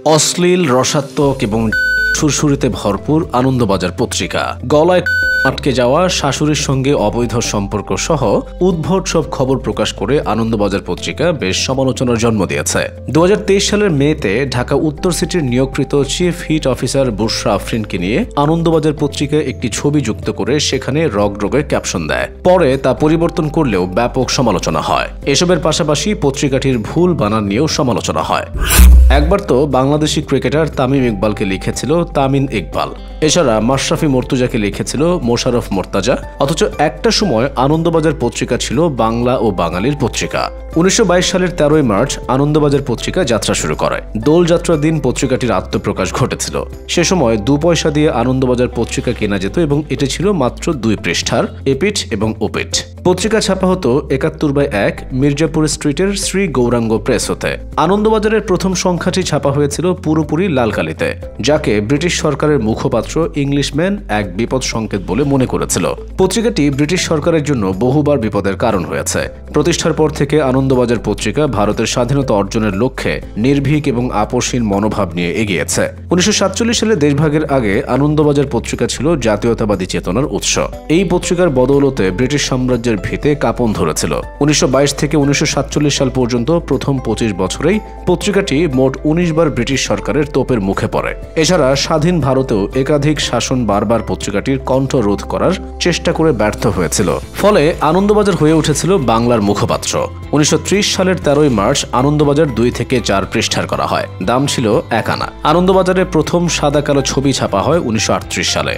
অশ্লীল, রসাত্মক এবং সুরসুরিতে ভরপুর আনন্দবাজার পত্রিকা। গলায় আটকে যাওয়া শাশুড়ির সঙ্গে অবৈধ সম্পর্ক সহ উদ্ভট সব খবর প্রকাশ করে আনন্দবাজার পত্রিকা বেশ সমালোচনার জন্ম দিয়েছে। 2023 সালের মেতে ঢাকা উত্তর সিটির নিয়োগকৃত চিফ হিট অফিসার বুশরা আফরিনকে নিয়ে আনন্দবাজার পত্রিকা একটি ছবি যুক্ত করে সেখানে রগরগে ক্যাপশন দেয়। পরে তা পরিবর্তন করলেও ব্যাপক সমালোচনা হয়। এসবের পাশাপাশি পত্রিকাটির ভুল বানান নিয়েও সমালোচনা হয়। একবার তো বাংলাদেশি ক্রিকেটার তামিম ইকবালকে লিখেছিল তামিন ইকবাল, এছাড়া মাশরাফি মর্তুজাকে লিখেছিল মোশাররফ মোর্তাজা। অথচ একটা সময় আনন্দবাজার পত্রিকা ছিল বাংলা ও বাঙালির পত্রিকা। 1922 সালের 13 মার্চ আনন্দবাজার পত্রিকা যাত্রা শুরু করে। দোলযাত্রার দিন পত্রিকাটির আত্মপ্রকাশ ঘটেছিল। সে সময় 2 পয়সা দিয়ে আনন্দবাজার পত্রিকা কেনা যেত এবং এটি ছিল মাত্র 2 পৃষ্ঠার, এপিঠ এবং ওপিঠ। পত্রিকা ছাপা হতো 71/1 মির্জাপুর স্ট্রিটের শ্রী গৌরাঙ্গ প্রেস হতে। আনন্দবাজারের প্রথম সংখ্যাটি ছাপা হয়েছিল পুরোপুরি লাল কালিতে, যাকে ব্রিটিশ সরকারের মুখপাত্র ইংলিশম্যান এক বিপদ সংকেত বলে মনে করেছিল। পত্রিকাটি ব্রিটিশ সরকারের জন্য বহুবার বিপদের কারণ হয়েছে। প্রতিষ্ঠার পর থেকে আনন্দবাজার পত্রিকা ভারতের স্বাধীনতা অর্জনের লক্ষ্যে নির্ভীক এবং আপোষহীন মনোভাব নিয়ে এগিয়েছে। 1947 সালে দেশভাগের আগে আনন্দবাজার পত্রিকা ছিল জাতীয়তাবাদী চেতনার উৎস। এই পত্রিকার বদৌলতে ব্রিটিশ সাম্রাজ্যের ভিতে কাঁপন ধরেছিল। 1922 থেকে 1947 সাল পর্যন্ত প্রথম 25 বছরেই পত্রিকাটি মোট 19 বার ব্রিটিশ সরকারের তোপের মুখে পড়ে। এছাড়া স্বাধীন ভারতেও একাধিক শাসন বারবার পত্রিকাটির কণ্ঠ রোধ করার চেষ্টা করে ব্যর্থ হয়েছিল। ফলে আনন্দবাজার হয়ে উঠেছিল বাংলার মুখপাত্র। 1930 সালের 13 মার্চ আনন্দবাজার 2 থেকে 4 পৃষ্ঠার করা হয়। দাম ছিল 1 আনা। আনন্দবাজারের প্রথম সাদা কালো ছবি ছাপা হয় 1938 সালে।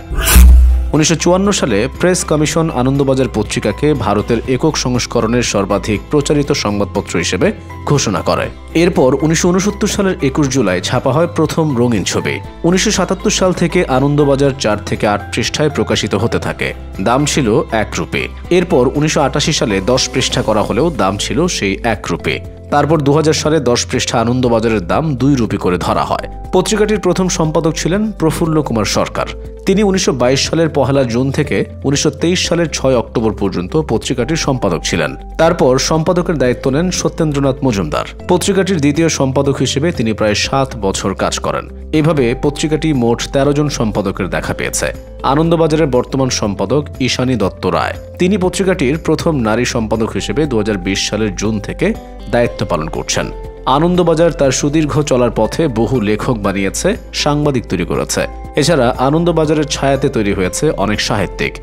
1954 সালে প্রেস কমিশন আনন্দবাজার পত্রিকাকে ভারতের একক সংস্করণের সর্বাধিক প্রচারিত সংবাদপত্র হিসেবে ঘোষণা করে। এরপর 1969 সালের 21 জুলাই ছাপা হয় প্রথম রঙিন ছবি। 1977 সাল থেকে আনন্দবাজার 4 থেকে 8 পৃষ্ঠায় প্রকাশিত হতে থাকে। দাম ছিল 1 রুপি। এরপর 1988 সালে 10 পৃষ্ঠা করা হলেও দাম ছিল সেই 1 রুপি। তারপর 2000 সালে 10 পৃষ্ঠা আনন্দবাজারের দাম 2 রুপি করে ধরা হয়। পত্রিকাটির প্রথম সম্পাদক ছিলেন প্রফুল্ল কুমার সরকার। তিনি 1922 সালের 1 জুন থেকে 1923 সালের 6 অক্টোবর পর্যন্ত পত্রিকাটির সম্পাদক ছিলেন। তারপর সম্পাদকের দায়িত্ব নেন সত্যেন্দ্রনাথ মজুমদার। পত্রিকাটির দ্বিতীয় সম্পাদক হিসেবে তিনি প্রায় 7 বছর কাজ করেন। এভাবে পত্রিকাটি মোট 13 জন সম্পাদকের দেখা পেয়েছে। আনন্দবাজারের বর্তমান সম্পাদক ঈশানী দত্ত রায়। তিনি পত্রিকাটির প্রথম নারী সম্পাদক হিসেবে 2020 সালের জুন থেকে দায়িত্ব পালন করছেন। আনন্দবাজার তার সুদীর্ঘ চলার পথে বহু লেখক বানিয়েছে, সাংবাদিক তৈরি করেছে। এছাড়া আনন্দবাজারের ছায়াতে তৈরি হয়েছে অনেক সাহিত্যিক।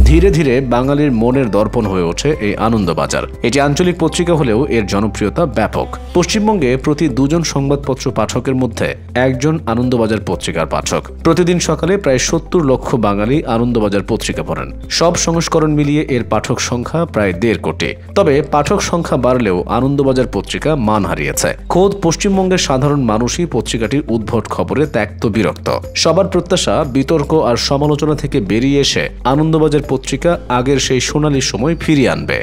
ধীরে ধীরে বাঙালির মনের দর্পণ হয়ে ওঠে এই আনন্দবাজার। এটি আঞ্চলিক পত্রিকা হলেও এর জনপ্রিয়তা ব্যাপক। পশ্চিমবঙ্গে প্রতি 2 জন সংবাদপত্র পাঠকের মধ্যে 1 জন আনন্দবাজার পত্রিকার পাঠক। প্রতিদিন সকালে প্রায় 70 লক্ষ বাঙালি আনন্দবাজার পত্রিকা পড়েন। সব সংস্করণ মিলিয়ে এর পাঠক সংখ্যা প্রায় 1.5 কোটি। তবে পাঠক সংখ্যা বাড়লেও আনন্দবাজার পত্রিকা মান হারিয়েছে। খোদ পশ্চিমবঙ্গের সাধারণ মানুষই পত্রিকাটির উদ্ভট খবরে ত্যক্ত বিরক্ত। সবার প্রত্যাশা বিতর্ক আর সমালোচনা থেকে বেরিয়ে এসে আনন্দবাজার পত্রিকা আগের সেই সোনালী সময় ফিরিয়ে আনবে।